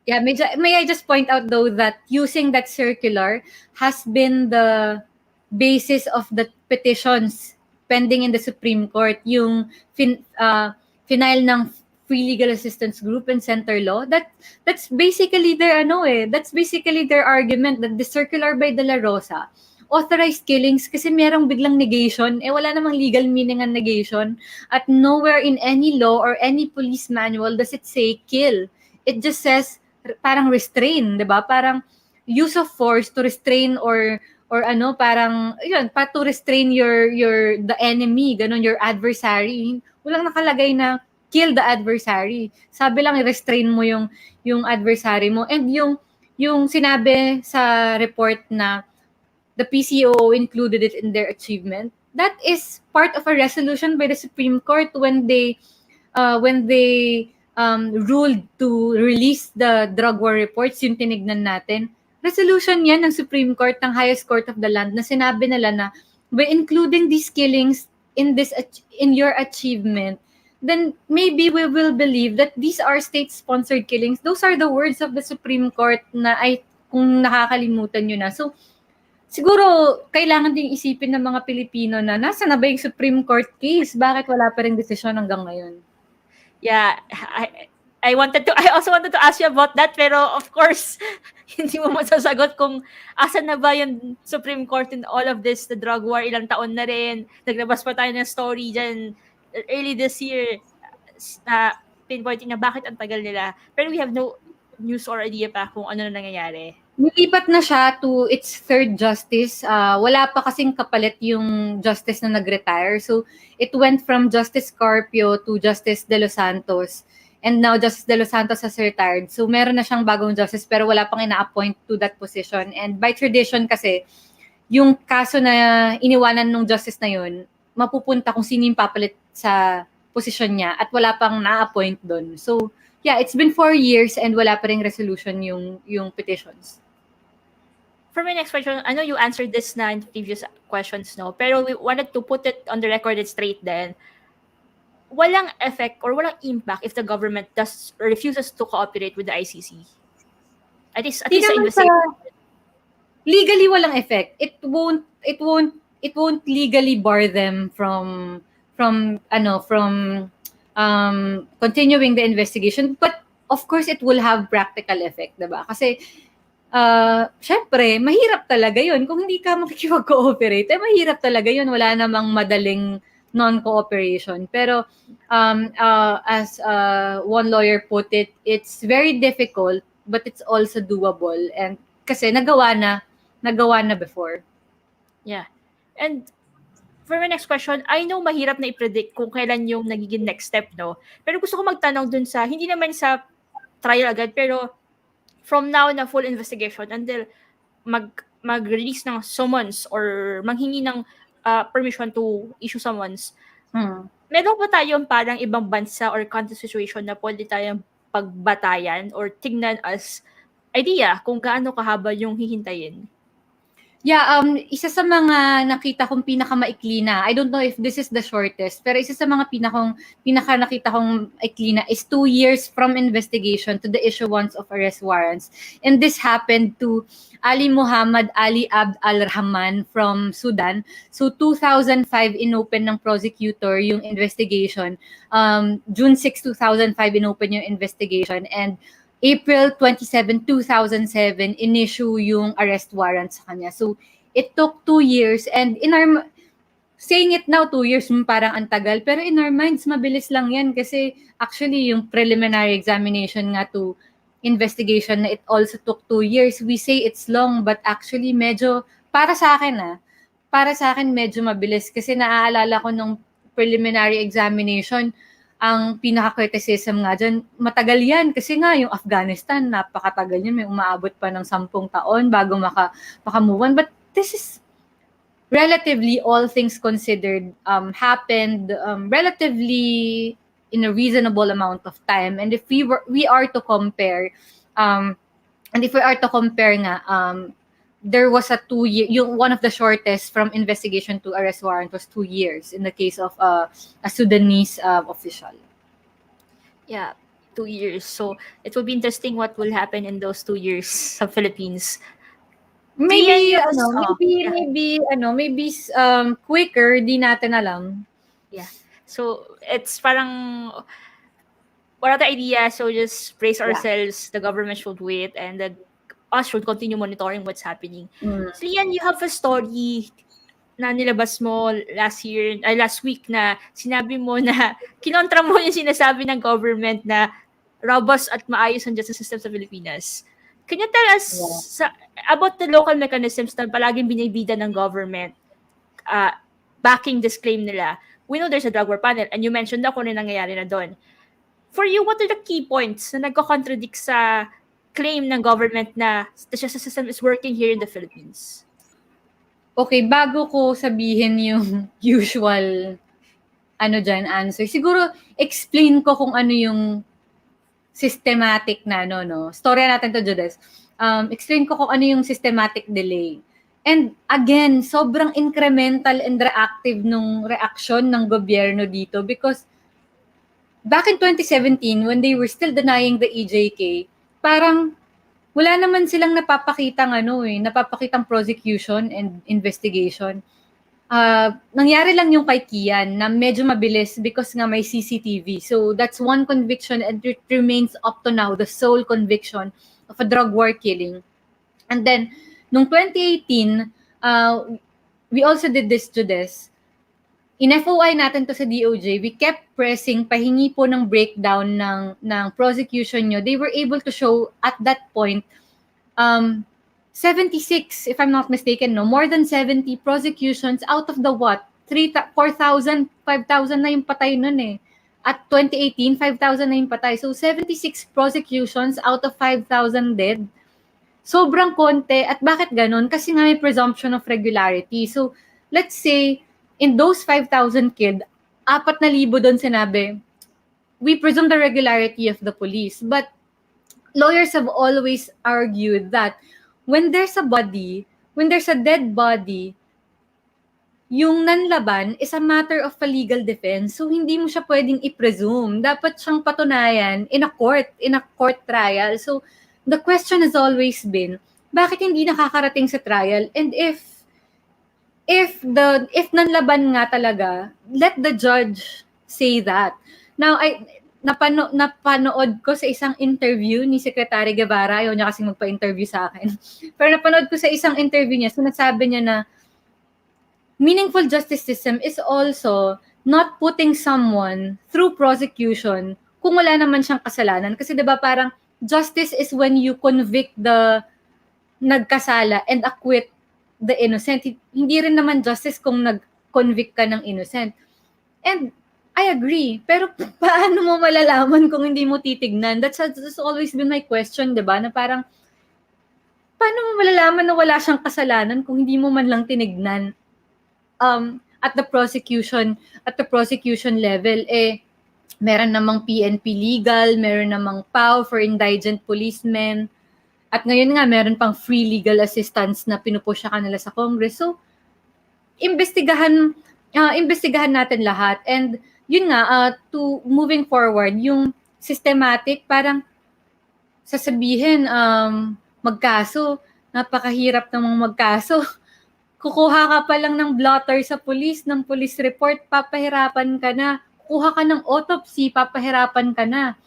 [SPEAKER 2] yeah, may I just point out though that using that circular has been the basis of the petitions pending in the Supreme Court, yung final ng Free Legal Assistance Group and Center Law. That's basically that's basically their argument that the circular by De La Rosa authorized killings kasi merong biglang negation, wala namang legal meaning ang negation, at nowhere in any law or any police manual does it say kill. It just says parang restrain, 'di ba? Parang use of force to restrain or parang yun, to restrain the enemy, ganun, your adversary. Walang nakalagay na kill the adversary. Sabi lang i-restrain mo yung adversary mo. And yung sinabi sa report na the PCOO included it in their achievement, that is part of a resolution by the Supreme Court when they ruled to release the drug war reports, yung tinignan natin. Resolution yan ng Supreme Court, ng highest court of the land, na sinabi nila na by including these killings in your achievement, then maybe we will believe that these are state-sponsored killings. Those are the words of the Supreme Court na kung nakakalimutan nyo na. So, siguro, kailangan ding isipin ng mga Pilipino na nasa na ba yung Supreme Court case? Bakit wala pa rin desisyon hanggang ngayon?
[SPEAKER 1] Yeah, I also wanted to ask you about that, pero of course, hindi mo masasagot kung asan na ba yung Supreme Court in all of this, the drug war, ilang taon na rin. Naglabas pa tayo ng story dyan early this year, pinpointing na bakit ang tagal nila. Pero we have no news or idea pa kung ano na nangyayari.
[SPEAKER 2] Nilipat na siya to its third justice. Wala pa kasing kapalit yung justice na nag-retire. So, it went from Justice Carpio to Justice De Los Santos. And now, Justice De Los Santos has retired. So, meron na siyang bagong justice pero wala pang ina-appoint to that position. And by tradition kasi, yung kaso na iniwanan ng justice na yun, mapupunta kung sino yung papalit sa posisyon niya at wala pang na-appoint doon. So, yeah, it's been 4 years and wala pa ring resolution yung petitions.
[SPEAKER 1] For my next question, I know you answered this na in previous questions, no? Pero we wanted to put it on the record and straight then. Walang effect or walang impact if the government does or refuses to cooperate with the ICC. At least sa investigation.
[SPEAKER 2] Legally walang effect. It won't legally bar them from continuing the investigation, but of course it will have practical effect, 'di ba? Kasi syempre, mahirap talaga 'yun kung hindi ka makikipag-cooperate. Mahirap talaga 'yun, wala namang madaling non-cooperation. Pero as one lawyer put it, it's very difficult but it's also doable, and kasi nagawa na before.
[SPEAKER 1] Yeah. And for my next question, I know mahirap na i-predict kung kailan yung nagiging next step, no? Pero gusto ko magtanong dun sa, hindi naman sa trial agad, pero from now na full investigation until mag-release ng summons or manghingi ng permission to issue summons, meron ba tayong parang ibang bansa or country situation na pwede tayong pagbatayan or tignan as idea kung gaano kahaba yung hihintayin?
[SPEAKER 2] Yeah, isa sa mga nakita kong pinakamaikli na, I don't know if this is the shortest, pero isa sa mga pinaka nakita kong maikli na is 2 years from investigation to the issuance of arrest warrants. And this happened to Ali Muhammad Ali Abd al-Rahman from Sudan. So 2005 inopen ng prosecutor yung investigation. June 6, 2005 inopen yung investigation, and April 27, 2007, in-issue yung arrest warrant sa kanya. So, it took 2 years, and saying it now, 2 years, parang antagal, pero in our minds, mabilis lang yan kasi actually yung preliminary examination nga to investigation na it also took 2 years. We say it's long, but actually medyo, para sa akin medyo mabilis kasi naaalala ko nung preliminary examination, ang pinaka-criticism nga dyan, matagal yan. Kasi nga, yung Afghanistan, napakatagal yun. May umaabot pa ng 10 taon bago maka-move on. But this is relatively, all things considered, happened relatively in a reasonable amount of time. And if we are to compare, nga, there was a 2 year, yung one of the shortest from investigation to arrest warrant was 2 years in the case of a Sudanese official.
[SPEAKER 1] Yeah, 2 years. So it will be interesting what will happen in those 2 years sa Philippines.
[SPEAKER 2] Maybe quicker, di natin alam.
[SPEAKER 1] Yeah. So it's parang wala tayong idea, so just brace ourselves. The government should wait, and then us should continue monitoring what's happening. So Lian, you have a story na nilabas mo last week na sinabi mo na kinontra mo yung sinasabi ng government na robust at maayos ang justice system sa Pilipinas. Can you tell us about the local mechanisms na palaging binibida ng government backing this claim nila? We know there's a drug war panel, and you mentioned na kung ano nangyayari na doon. For you, what are the key points na nagko-contradict sa claim ng government na the justice system is working here in the Philippines?
[SPEAKER 2] Okay, bago ko sabihin yung usual answer, siguro explain ko kung ano yung systematic na storya natin to, Judes. Explain ko kung ano yung systematic delay. And again, sobrang incremental and reactive nung reaksyon ng gobyerno dito, because back in 2017, when they were still denying the EJK, parang wala naman silang napapakitang prosecution and investigation. Nangyari lang yung kay Kian na medyo mabilis because nga may CCTV. So that's one conviction, and it remains up to now the sole conviction of a drug war killing. And then, nung 2018, we also did this to this. In FOI natin to sa DOJ, we kept pressing, pahingi po ng breakdown ng prosecution nyo. They were able to show at that point 76, if I'm not mistaken, no? More than 70 prosecutions out of the what? 4,000, 5,000 na yung patay nun eh. At 2018, 5,000 na yung patay. So 76 prosecutions out of 5,000 dead. Sobrang konti. At bakit ganun? Kasi nga may presumption of regularity. So let's say, in those 5,000 killed, 4,000 doon sinabi, we presume the regularity of the police. But lawyers have always argued that when there's a dead body, yung nanlaban is a matter of a legal defense. So, hindi mo siya pwedeng i-presume. Dapat siyang patunayan in a court trial. So, the question has always been, bakit hindi nakakarating sa trial? And if nanlaban nga talaga, let the judge say that. Now, napanood ko sa isang interview ni Secretary Guevara, ayaw niya kasing magpa-interview sa akin. Pero napanood ko sa isang interview niya, sinasabi niya na meaningful justice system is also not putting someone through prosecution kung wala naman siyang kasalanan. Kasi 'di ba parang justice is when you convict the nagkasala and acquit the innocent. Hindi rin naman justice kung nag-convict ka ng innocent. And I agree. Pero paano mo malalaman kung hindi mo titignan? That's always been my question, 'di ba? Na parang paano mo malalaman na wala siyang kasalanan kung hindi mo man lang tinignan? At the prosecution level, meron namang PNP legal, meron namang PAW for indigent policemen, at ngayon nga meron pang free legal assistance na pinupusya kanila sa Congress. So imbestigahan natin lahat. And yun nga, to moving forward, yung systematic, parang sasabihin, magkaso, napakahirap namang magkaso. Kukuha ka pa lang ng blotter sa police, ng police report, papahirapan ka na. Kukuha ka ng autopsy, papahirapan ka na.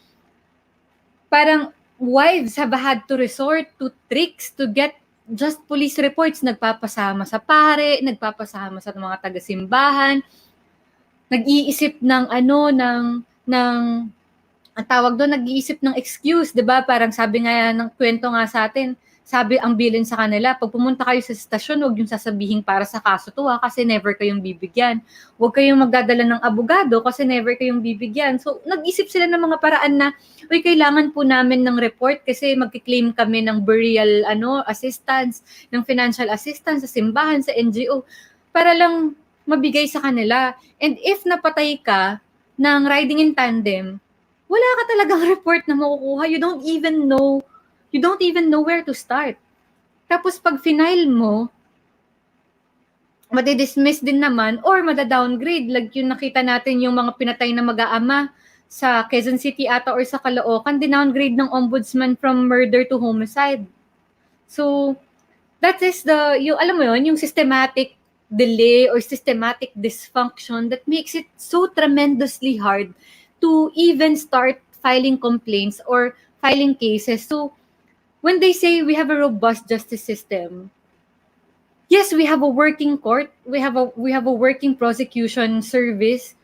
[SPEAKER 2] Parang wives have had to resort to tricks to get just police reports. Nagpapasama sa pare, nagpapasama sa mga taga-simbahan, nag-iisip ng ang tawag doon, nag-iisip ng excuse, 'di ba? Parang sabi nga ng kwento nga sa atin, sabi ang bilin sa kanila, pag pumunta kayo sa stasyon, huwag yung sasabihin para sa kaso to kasi never kayong bibigyan. Huwag kayong magdadala ng abogado kasi never kayong bibigyan. So, nag-isip sila ng mga paraan na, kailangan po namin ng report kasi magki-claim kami ng burial assistance, ng financial assistance sa simbahan, sa NGO, para lang mabigay sa kanila. And if napatay ka ng riding in tandem, wala ka talagang report na makukuha. You don't even know where to start. Tapos pag final mo, madi-dismiss din naman or mada-downgrade. Like yung nakita natin yung mga pinatay na mag-aama sa Quezon City ata or sa Caloocan, dinowngrade ng ombudsman from murder to homicide. So, that is yung systematic delay or systematic dysfunction that makes it so tremendously hard to even start filing complaints or filing cases. So, when they say we have a robust justice system, yes, we have a working court, we have a working prosecution service,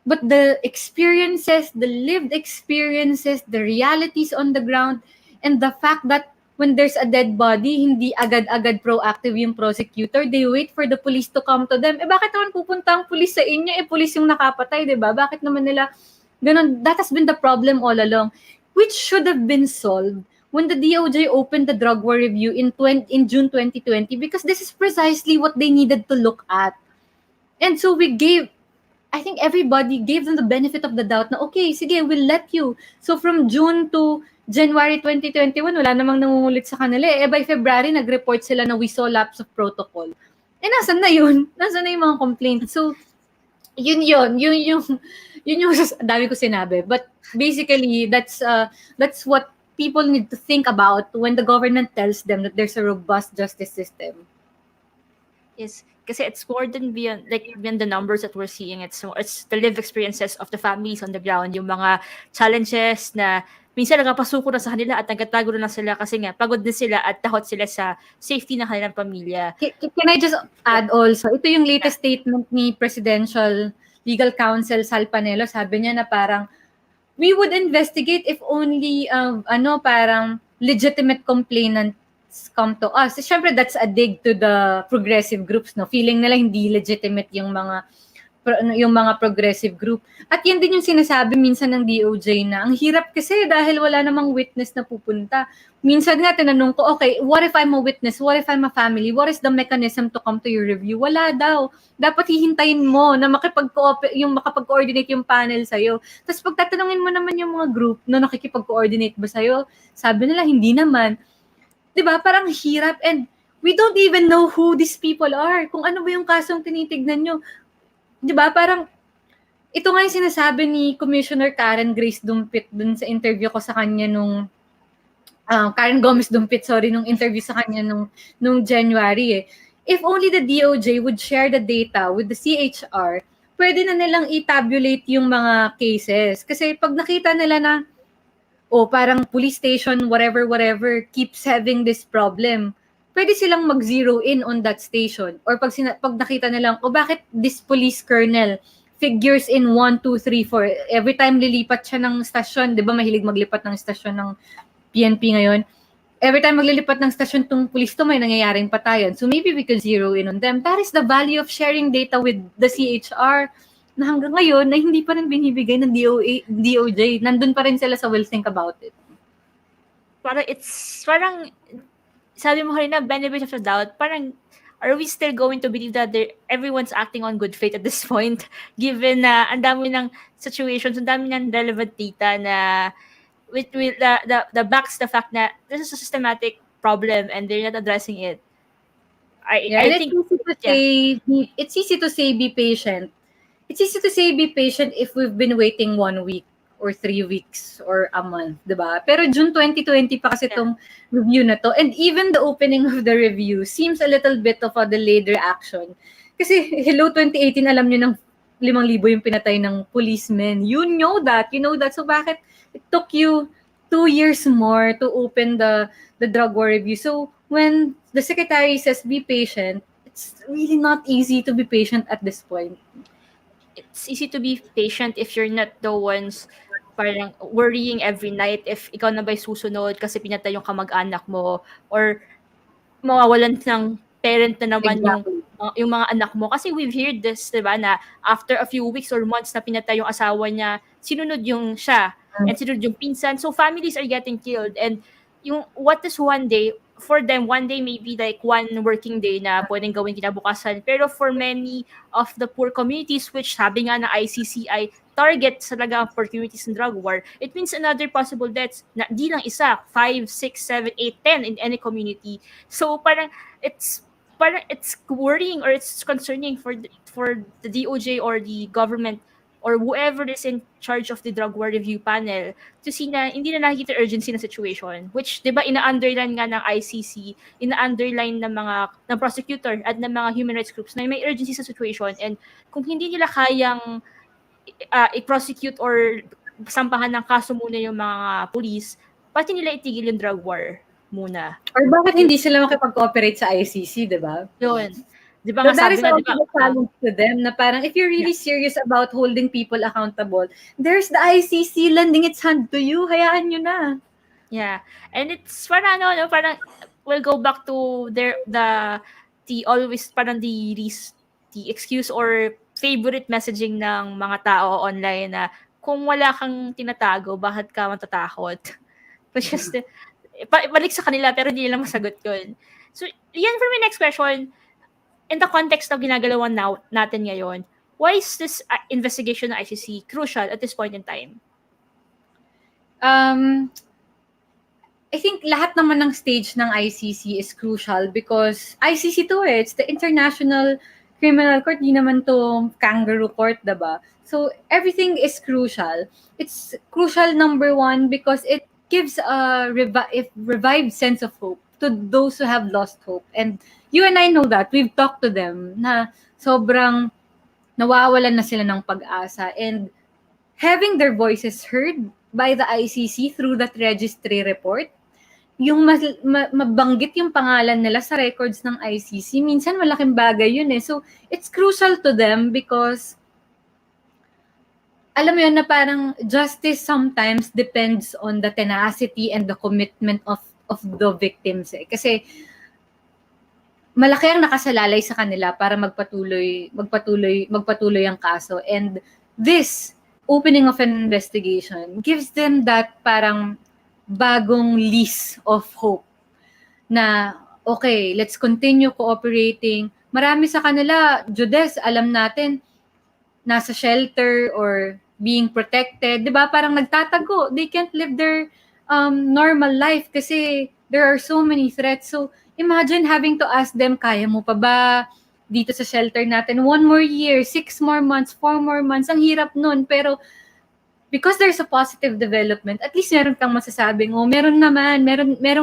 [SPEAKER 2] but the experiences, the lived experiences, the realities on the ground, and the fact that when there's a dead body, hindi agad-agad proactive yung prosecutor, they wait for the police to come to them. Bakit naman pupunta ang police sa inyo? Police yung nakapatay, di ba? Bakit naman nila ganun? That has been the problem all along, which should have been solved when the DOJ opened the drug war review in June 2020, because this is precisely what they needed to look at. And so I think everybody gave them the benefit of the doubt na, okay, sige, we'll let you. So from June to January 2021, wala namang nangungulit sa kanila. By February, nag-report sila na we saw lapse of protocol. Nasan na yun? Nasan na yung mga complaints? So, yun yung dami ko sinabi. But basically, that's what people need to think about when the government tells them that there's a robust justice system.
[SPEAKER 1] Yes, kasi it's more than beyond the numbers that we're seeing. It's the lived experiences of the families on the ground, yung mga challenges na minsan nagpapasuko na sa kanila at nagtatago na sila kasi nga pagod din sila at takot sila sa safety ng kanilang pamilya.
[SPEAKER 2] Can I just add also, ito yung latest statement ni Presidential Legal Counsel Sal Panelo, sabi niya na parang we would investigate if only parang legitimate complainants journalists come to us. Siyempre, that's a dig to the progressive groups, no? Feeling nila hindi legitimate yung mga progressive group. At yan din yung sinasabi minsan ng DOJ na ang hirap kasi dahil wala namang witness na pupunta. Minsan nga tinanong ko, okay, what if I'm a witness? What if I'm a family? What is the mechanism to come to your review? Wala daw. Dapat hihintayin mo na makapag-coordinate yung panel sa'yo. Tapos pag tatanungin mo naman yung mga group na nakikipag-coordinate ba sa'yo, sabi nila, hindi naman. Diba? Parang hirap, and we don't even know who these people are. Kung ano ba yung kasong tinitignan nyo. Diba? Parang, ito nga yung sinasabi ni Commissioner Karen Grace Dumpit dun sa interview ko sa kanya nung, Karen Gomez Dumpit, sorry, nung interview sa kanya nung January eh. If only the DOJ would share the data with the CHR, pwede na nilang i-tabulate yung mga cases. Kasi pag nakita nila na, parang police station, whatever, keeps having this problem, pwede silang mag-zero in on that station. Or pag nakita nilang, bakit this police colonel figures in 1, 2, 3, 4. Every time lilipat siya ng stasyon, di ba mahilig maglipat ng stasyon ng PNP ngayon? Every time maglilipat ng stasyon tong police to, may nangyayaring patayan. So maybe we could zero in on them. That is the value of sharing data with the CHR na hanggang ngayon na hindi pa rin binibigay ng DOJ. Nandun pa rin sila sa will think about it.
[SPEAKER 1] Parang sabi mo kanina, benefit of the doubt, parang, are we still going to believe that everyone's acting on good faith at this point, given na ang dami ng situations, ang dami ng relevant data na with the backs the fact that this is a systematic problem and they're not addressing it. I think
[SPEAKER 2] it's easy to say be patient. It's easy to say be patient if we've been waiting 1 week or 3 weeks or a month, diba? Pero June 2020 pa kasi itong review na to. And even the opening of the review seems a little bit of a delayed reaction. Kasi hello 2018, alam nyo ng 5,000 yung pinatay ng policemen. You know that. So bakit it took you 2 years more to open the drug war review? So when the secretary says be patient, it's really not easy to be patient at this point.
[SPEAKER 1] It's easy to be patient if you're not the ones parang worrying every night if ikaw na ba'y susunod kasi pinatay yung kamag-anak mo or mawawalan ng parent na naman yung mga anak mo. Kasi we've heard this, diba, na after a few weeks or months na pinatay yung asawa niya, sinunod yung siya and sinunod yung pinsan. So families are getting killed, and yung what is one day, for them, one day may be like one working day na pwedeng gawin kinabukasan. Pero for many of the poor communities, which sabi nga ng ICC ay target talaga ang poor communities in drug war, it means another possible deaths na di lang isa, 5, 6, 7, 8, 10 in any community. So parang it's worrying or it's concerning for the DOJ or the government or whoever is in charge of the drug war review panel to see na hindi na nakikita urgency na situation, which 'di ba ina-underline nga ng ICC, ina-underline ng prosecutor at ng mga human rights groups na may urgency sa situation, and kung hindi nila kayang i-prosecute or sampahan ng kaso muna yung mga police, pati nila itigil yung drug war muna.
[SPEAKER 2] Or bakit hindi sila makipag-cooperate sa ICC, 'di ba?
[SPEAKER 1] Yun. Diba nga sabi na, diba?
[SPEAKER 2] Challenge to them na parang if you're really serious about holding people accountable, there's the ICC lending its hand to you. Hayaan nyo na.
[SPEAKER 1] Yeah. And it's parang parang we'll go back to the always parang the excuse or favorite messaging ng mga tao online na kung wala kang tinatago, bakit ka matatakot? But just balik sa kanila pero hindi nila masagot yun. So, yan for my next question. In the context of ginagalawan natin ngayon, why is this investigation ng ICC crucial at this point in time?
[SPEAKER 2] I think lahat naman ng stage ng ICC is crucial because ICC to it's the International Criminal Court, di naman to kangaroo court, diba? So everything is crucial. It's crucial, number one, because it gives a revived sense of hope to those who have lost hope. And you and I know that. We've talked to them na sobrang nawawalan na sila ng pag-asa. And having their voices heard by the ICC through that registry report, yung mabanggit yung pangalan nila sa records ng ICC, minsan malaking bagay yun eh. So, it's crucial to them because alam mo yun na parang justice sometimes depends on the tenacity and the commitment of of the victims eh. Kasi malaki ang nakasalalay sa kanila para magpatuloy ang kaso. And this opening of an investigation gives them that parang bagong lease of hope na okay, let's continue cooperating. Marami sa kanila, Judes, alam natin, nasa shelter or being protected, 'di ba? Parang nagtatago. They can't live their normal life kasi there are so many threats. So imagine having to ask them, kaya mo pa ba dito sa shelter natin 1 more year, 6 more months, 4 more months? Ang hirap nun. Pero because there's a positive development, at least meron kang masasabing, oh, merong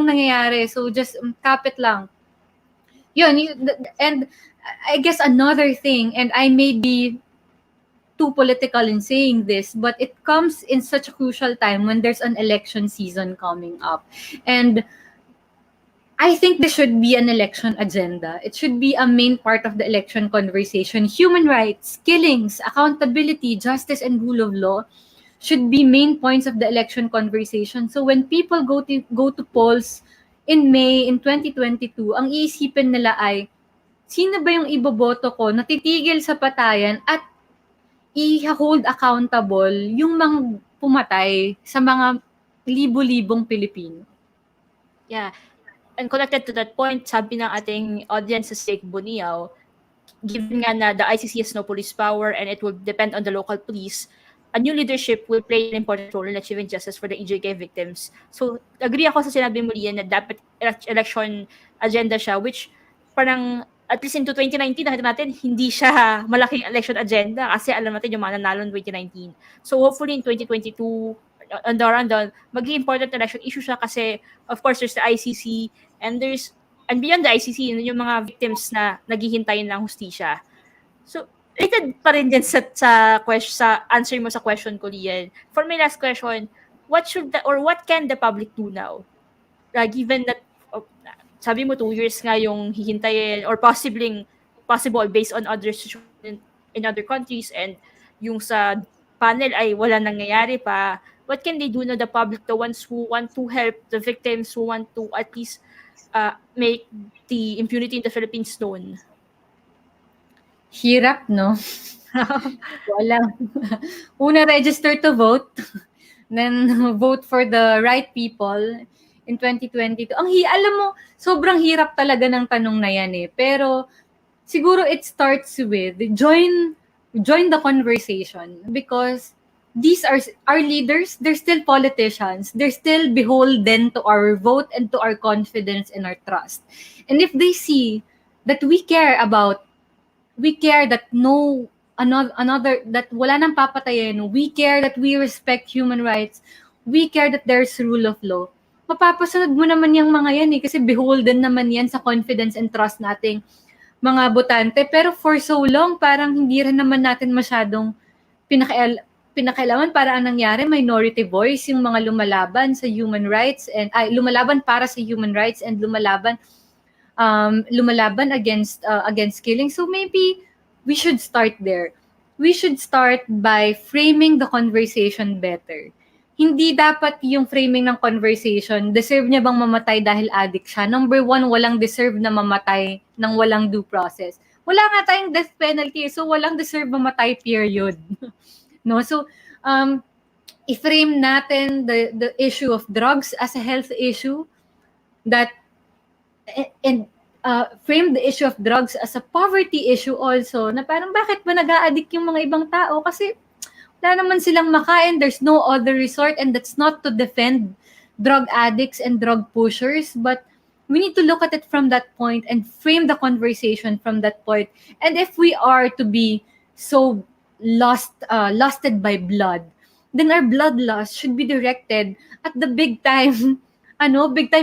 [SPEAKER 2] nangyayari. So just kapit lang. And I guess another thing, and I may be too political in saying this, but it comes in such a crucial time when there's an election season coming up. And I think there should be an election agenda. It should be a main part of the election conversation. Human rights, killings, accountability, justice, and rule of law should be main points of the election conversation. So when people go to polls in May in 2022, ang iisipin nila ay, sino ba yung iboboto ko na titigil sa patayan at i-hold accountable yung mga pumatay sa mga libo-libong Pilipino?
[SPEAKER 1] Yeah. And connected to that point, sabi ng ating audience sa Steak Buniaw, given nga na the ICC has no police power and it will depend on the local police, a new leadership will play an important role in achieving justice for the EJK victims. So, agree ako sa sinabi mo, Lian, na dapat election agenda siya, which parang at least into 2019, nakita natin, hindi siya malaking election agenda kasi alam natin yung mga nanalo in 2019. So, hopefully in 2022, around maging important election issue siya kasi, of course, there's the ICC and beyond the ICC, yung mga victims na naghihintayin ng hustisya. So, related pa rin din sa answer mo sa question ko, Lian. For my last question, what can the public do now? Given that, sabi mo 2 years nga yung hihintayin or possible based on other situations in other countries and yung sa panel ay wala nangyayari pa, what can they do na the public, the ones who want to help the victims, who want to at least make the impunity in the Philippines known?
[SPEAKER 2] Hirap, no? Wala. Una, register to vote. Then, vote for the right people in 2022. Alam mo, sobrang hirap talaga ng tanong na yan eh. Pero, siguro it starts with, join the conversation because these are our leaders, they're still politicians, they're still beholden to our vote and to our confidence and our trust. And if they see that we care that that wala nang papatayin, we care that we respect human rights, we care that there's rule of law, mapapasunod mo naman yung mga yan eh, kasi beholden naman yan sa confidence and trust nating mga botante. Pero for so long, parang hindi rin naman natin masyadong pinakailaman para ang nangyari, minority voice, yung mga lumalaban sa human rights and lumalaban para sa human rights and lumalaban against killing. So maybe we should start there. We should start by framing the conversation better. Hindi dapat yung framing ng conversation, deserve niya bang mamatay dahil addict siya? Number 1, walang deserve na mamatay ng walang due process. Wala nga tayong death penalty, so walang deserve mamatay, period. No? So, i-frame natin the issue of drugs as a health issue, and frame the issue of drugs as a poverty issue also, na parang bakit ba nag-a-addict yung mga ibang tao? Kasi wala naman silang makain, there's no other resort, and that's not to defend drug addicts and drug pushers, but we need to look at it from that point and frame the conversation from that point. And if we are to be so lusted by blood, then our bloodlust should be directed at the big time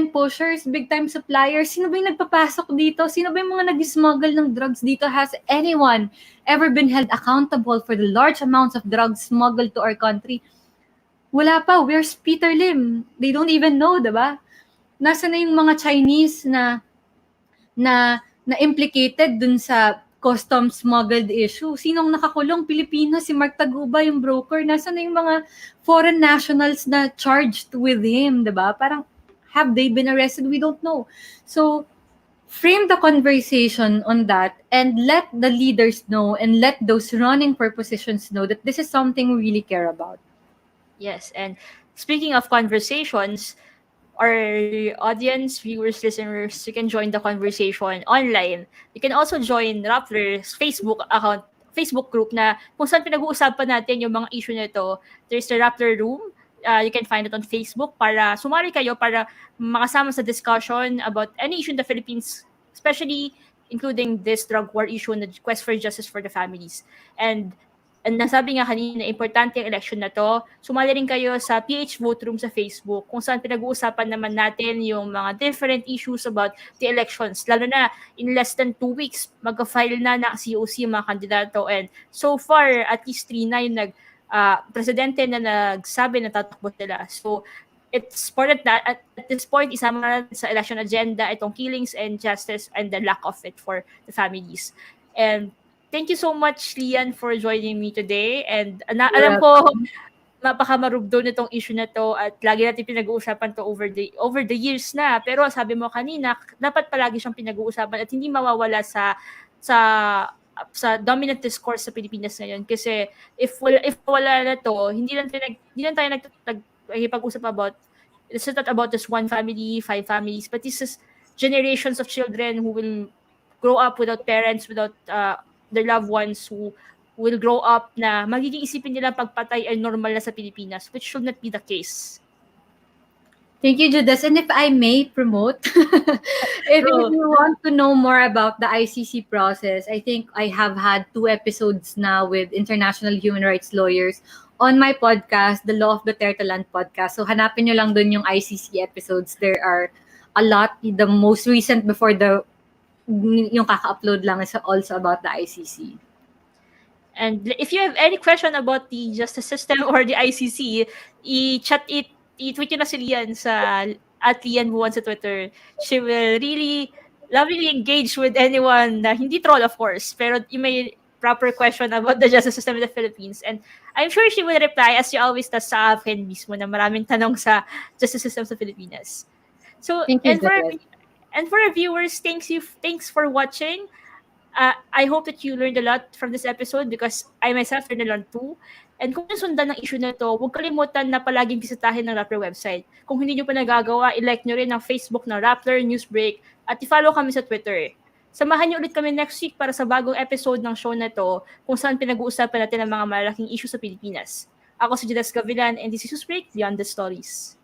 [SPEAKER 2] pushers, big time suppliers. Sino ba yung nagpapasok dito? Sino ba yung mga nag-smuggle ng drugs dito? Has anyone ever been held accountable for the large amounts of drugs smuggled to our country? Wala pa. Where's Peter Lim? They don't even know, diba? Nasa na yung mga Chinese na implicated dun sa customs smuggled issue? Sinong nakakulong? Pilipino, si Mark Taguba, yung broker. Nasa na yung mga foreign nationals na charged with him, diba? Parang Have they been arrested? We don't know. So frame the conversation on that and let the leaders know and let those running for positions know that this is something we really care about.
[SPEAKER 1] Yes, and speaking of conversations, our audience, viewers, listeners, you can join the conversation online. You can also join Rappler's Facebook group na kung saan pinag-uusapan natin yung mga issue nito. There's the Rappler Room. You can find it on Facebook para sumali kayo para makasama sa discussion about any issue in the Philippines, especially including this drug war issue and the quest for justice for the families. And nasabi nga kanina, importante ang election na to. Sumali rin kayo sa PH Vote Room sa Facebook kung saan pinag-uusapan naman natin yung mga different issues about the elections. Lalo na in less than 2 weeks, mag-file na ng COC yung mga kandidato. And so far, at least 3 na yung presidente na nagsabi na tatakbo sila. So, it's important that at this point, isama na sa election agenda itong killings and justice and the lack of it for the families. And thank you so much, Lian, for joining me today. And alam ko, napakamarubdo nitong issue na to at lagi natin pinag-uusapan to over the years na. Pero sabi mo kanina, dapat palagi siyang pinag-uusapan at hindi mawawala sa dominant discourse sa Pilipinas ngayon. Kasi if wala na to, hindi lang tayo nagpag-usap about, it's not about just one family, 5 families, but this is generations of children who will grow up without parents, without their loved ones who will grow up na magiging isipin nila pagpatay ay normal na sa Pilipinas, which should not be the case.
[SPEAKER 2] Thank you, Judas. And if I may promote, if you want to know more about the ICC process, I think I have had 2 episodes now with international human rights lawyers on my podcast, the Law of Duterte Land podcast. So hanapin nyo lang dun yung ICC episodes. There are a lot. The most recent before yung kaka-upload lang is also about the ICC.
[SPEAKER 1] And if you have any question about the justice system or the ICC, i-tweet nyo na si Lian sa @LianBuwan sa Twitter. She will really lovingly engage with anyone na hindi troll, of course, pero yung may proper question about the justice system in the Philippines. And I'm sure she will reply, as she always does sa akin mismo, na maraming tanong sa justice system sa Pilipinas. So,
[SPEAKER 2] Thank you,
[SPEAKER 1] and for our viewers, thanks for watching. I hope that you learned a lot from this episode because I myself learned a lot too. And kung sundan ng issue na to, huwag kalimutan na palaging bisitahin ng Rappler website. Kung hindi nyo pa nagagawa, i-like nyo rin ang Facebook ng Rappler Newsbreak at i-follow kami sa Twitter. Samahan nyo ulit kami next week para sa bagong episode ng show na to kung saan pinag-uusapan natin ang mga malaking issue sa Pilipinas. Ako si Judas Gavilan and this is Newsbreak Beyond the Stories.